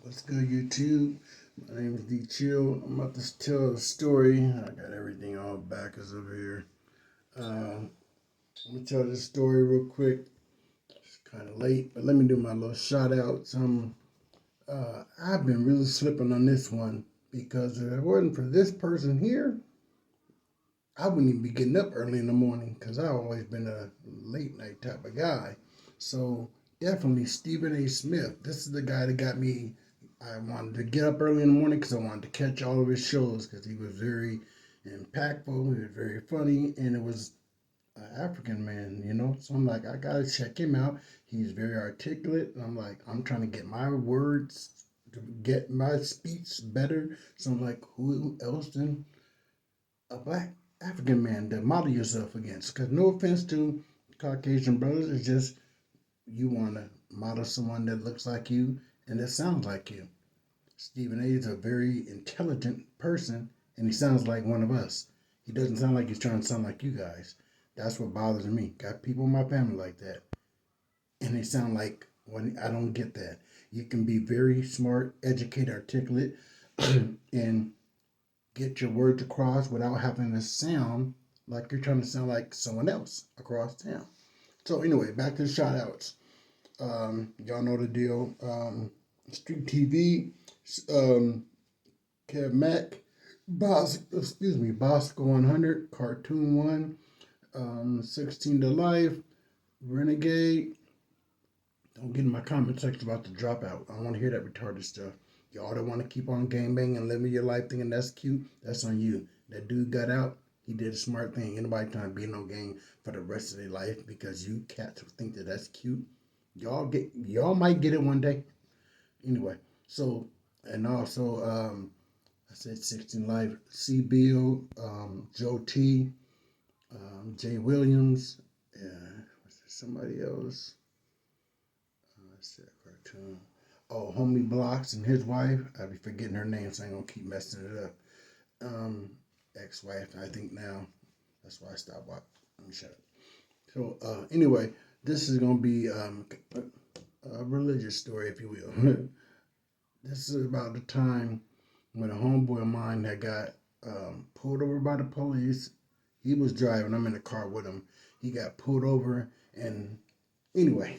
What's good, YouTube? My name is D Chill. I'm about to tell a story. I got everything all backers over here. I'm gonna tell this story real quick. It's kind of late, but let me do my little shout outs. I've been really slipping on this one because if it wasn't for this person here, I wouldn't even be getting up early in the morning because I've always been a late night type of guy. So definitely Stephen A. Smith. This is the guy that got me. I wanted to get up early in the morning because I wanted to catch all of his shows because he was very impactful. He was very funny, and it was an African man, So I'm like, I gotta check him out. He's very articulate. And I'm like, I'm trying to get my words to get my speech better. So I'm like, who else than a black African man to model yourself against? Because no offense to Caucasian brothers, it's just you want to model someone that looks like you and that sounds like you. Stephen A is a very intelligent person, and he sounds like one of us. He doesn't sound like he's trying to sound like you guys. That's what bothers me. Got people in my family like that, and they sound like when I don't get that. You can be very smart, educated, articulate, and get your words across without having to sound like you're trying to sound like someone else across town. So anyway, back to the shout outs. Y'all know the deal. Street TV, um, Kev Mack, Bosco 100, Cartoon 1, 16 to Life, Renegade. Don't get in my comment section about the dropout. I don't want to hear that retarded stuff. Y'all that want to keep on game banging and living your life thinking that's cute, that's on you. That dude got out. He did a smart thing. Anybody trying to be in no game for the rest of their life because you cats think that that's cute. Y'all might get it one day. Anyway, so and also I said 16 Life, C Bill, Joe T, Jay Williams, was there somebody else? What's that cartoon? Oh, Homie Blocks and his wife. I be forgetting her name, so I ain't gonna keep messing it up. Um, Ex-wife, I think now. That's why I stopped watching. Let me shut up. So anyway, this is gonna be a religious story, if you will. This is about the time when a homeboy of mine that got pulled over by the police. He was driving. I'm in the car with him. He got pulled over, and anyway,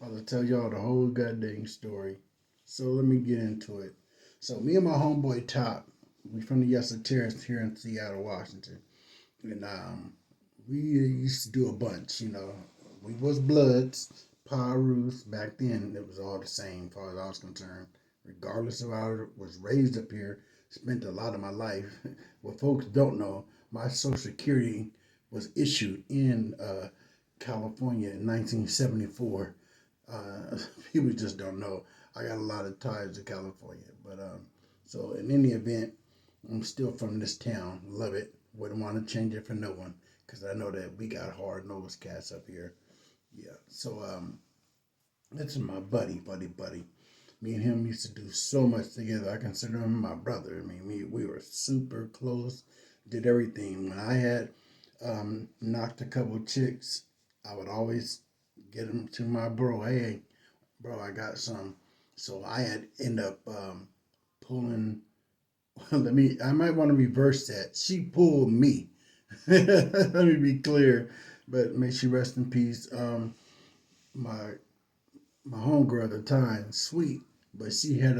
I'll tell y'all the whole goddamn story. So let me get into it. So me and my homeboy Top, we from the Yesler Terrace here in Seattle, Washington, and we used to do a bunch. We was Bloods, Pirus. Back then, it was all the same, as far as I was concerned. Regardless of how I was raised up here, spent a lot of my life. What folks don't know, my Social Security was issued in California in 1974. Uh, People just don't know. I got a lot of ties to California, but so in any event, I'm still from this town. Love it. Wouldn't want to change it for no one because I know that we got hard nosed cats up here. Yeah. So this is my buddy. Me and him used to do so much together. I consider him my brother. I mean, we were super close. Did everything. When I had knocked a couple chicks, I would always get them to my bro. Hey, bro, I got some. So I had end up pulling. I might want to reverse that. She pulled me. Let me be clear, but may she rest in peace. My my homegirl at the time, sweet, but she had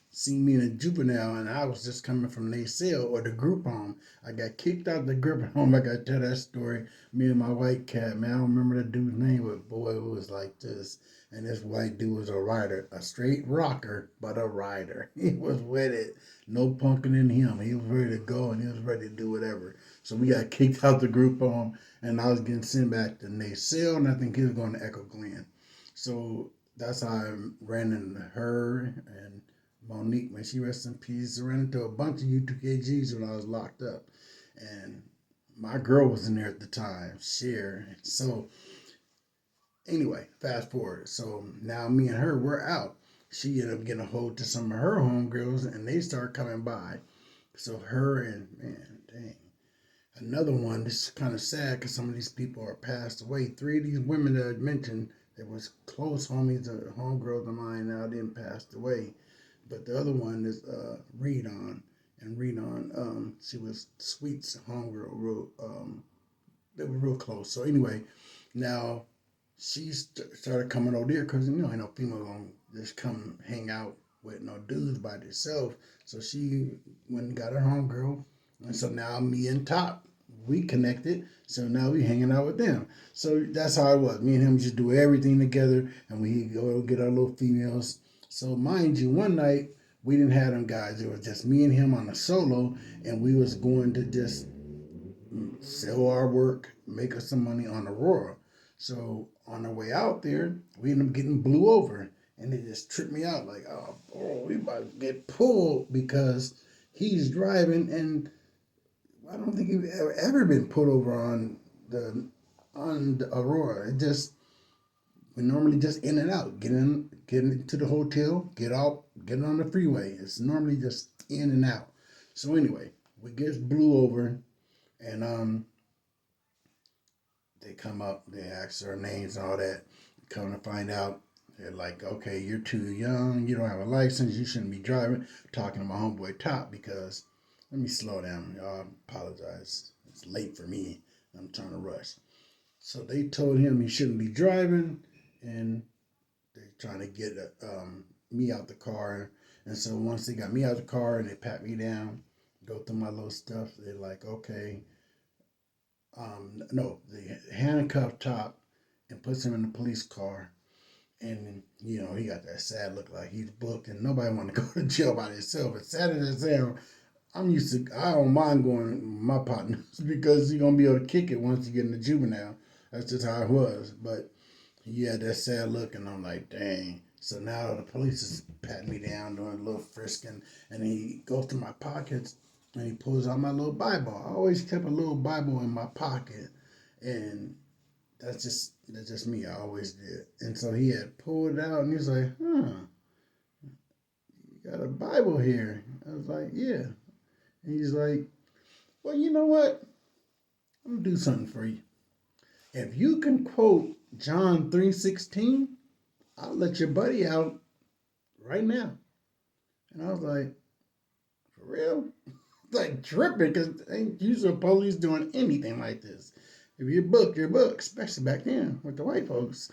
seen me in a juvenile, and I was just coming from their cell or the group home. I got kicked out the group home. I got to tell that story. Me and my white cat, man, I don't remember that dude's name, but boy, it was like this. And this white dude was a rider, a straight rocker, but a rider. He was with it. No punking in him. He was ready to go, and he was ready to do whatever. So we got kicked out the group home, and I was getting sent back to Nacelle, and I think he was going to Echo Glen. So that's how I ran into her and Monique. May she rest in peace. I ran into a bunch of U2KGs when I was locked up. And my girl was in there at the time, Cher. So anyway, fast forward. So now me and her, we're out. She ended up getting a hold to some of her homegirls, and they start coming by. So her and, man, dang. Another one, this is kind of sad because some of these people are passed away. Three of these women that I mentioned It was close homies, homegirls of mine now didn't passed away. But the other one is Reed on. And Reed on, she was Sweet's homegirl, they were real close. So anyway, now she started coming over there because ain't no female gonna just come hang out with no dudes by themselves. So she went and got her homegirl, and so now me and Top we connected. So now we hanging out with them. So that's how it was. Me and him just do everything together, and we go get our little females. So mind you, one night we didn't have them guys. It was just me and him on a solo, and we was going to just sell our work, make us some money on Aurora. So on our way out there, we ended up getting blew over, and it just tripped me out. Like, oh, bro, we about to get pulled because he's driving, and I don't think he's ever been put over on the Aurora. It just we normally just in and out, get into the hotel, get out, get on the freeway. It's normally just in and out. So anyway, we get blew over, and they come up, they ask our names and all that. Come to find out, they're like, okay, you're too young, you don't have a license, you shouldn't be driving. Talking to my homeboy Top because, let me slow down, y'all, apologize. It's late for me, I'm trying to rush. So they told him he shouldn't be driving, and they're trying to get me out the car. And so once they got me out the car and they pat me down, go through my little stuff, they're like, okay, no, they handcuffed Top and puts him in the police car. And, he got that sad look like he's booked and nobody want to go to jail by themselves. As sad as it sounds, I don't mind going with my partners because you're going to be able to kick it once you get in the juvenile. That's just how it was. But he had that sad look and I'm like, dang. So now the police is patting me down, doing a little frisking, and he goes to my pockets and he pulls out my little Bible. I always kept a little Bible in my pocket, and that's just me. I always did. And so he had pulled it out, and he's like, "You got a Bible here?" I was like, "Yeah." And he's like, "Well, you know what? I'm gonna do something for you. If you can quote John 3:16, I'll let your buddy out right now." And I was like, "For real?" Like tripping because ain't usually police doing anything like this. If you're booked, you're booked, especially back then with the white folks.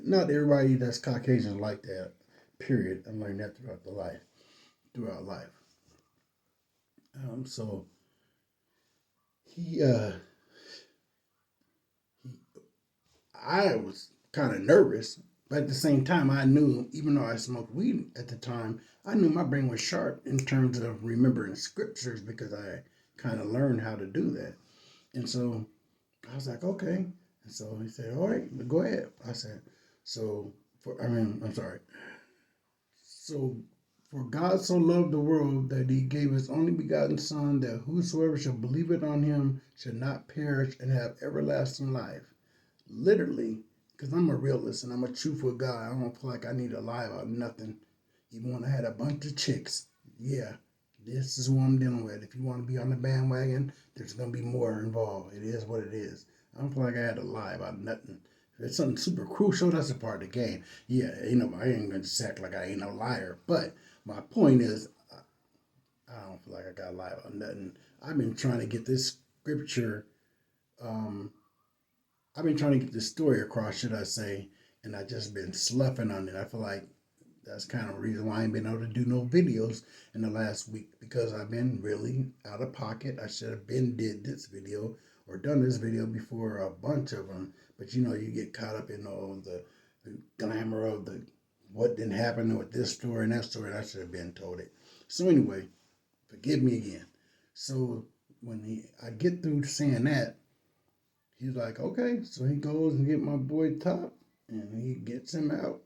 Not everybody that's Caucasian like that. Period. I learned that throughout life. So he, he, I was kind of nervous, but at the same time, I knew, even though I smoked weed at the time, I knew my brain was sharp in terms of remembering scriptures because I kind of learned how to do that. And so I was like, okay. And so he said, all right, go ahead. I said, I'm sorry. So, for God so loved the world that he gave his only begotten Son, that whosoever shall believe it on him should not perish and have everlasting life. Literally, because I'm a realist and I'm a truthful guy. I don't feel like I need to lie about nothing. Even when I had a bunch of chicks, yeah, this is what I'm dealing with. If you want to be on the bandwagon, there's going to be more involved. It is what it is. I don't feel like I had to lie about nothing. If it's something super crucial, that's a part of the game. Yeah, I ain't going to act like I ain't no liar. But my point is, I don't feel like I got to lie about nothing. I've been trying to get this scripture, um, I've been trying to get this story across, should I say, and I just been sloughing on it. I feel like that's kind of the reason why I ain't been able to do no videos in the last week because I've been really out of pocket. I should have been did this video or done this video before a bunch of them. But you get caught up in all the glamour of the what didn't happen with this story and that story. And I should have been told it. So anyway, forgive me again. So when I get through saying that, he's like, okay. So he goes and get my boy Top, and he gets him out,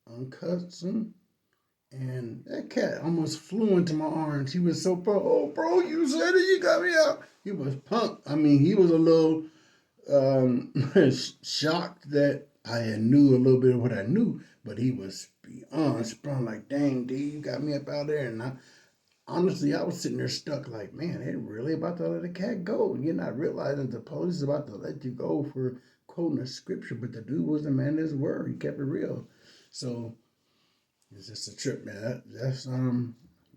uncuffs him, and that cat almost flew into my arms. He was so pro. Oh, bro, you said it. You got me out. He was pumped. I mean, he was a little shocked that I had knew a little bit of what I knew, but he was beyond sprung. Like, dang, D, you got me up out there. And honestly, I was sitting there stuck. Like, man, they really about to let the cat go. And you're not realizing the police is about to let you go for quoting a scripture, but the dude was a man of his word. He kept it real. So it's just a trip, man.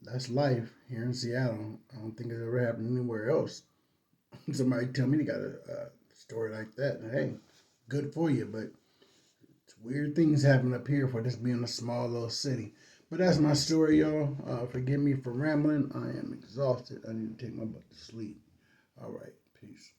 That's life here in Seattle. I don't think it's ever happened anywhere else. Somebody tell me they got a story like that. Hey, good for you, but weird things happen up here for this being a small little city. But that's my story, y'all. Forgive me for rambling. I am exhausted. I need to take my butt to sleep. All right, peace.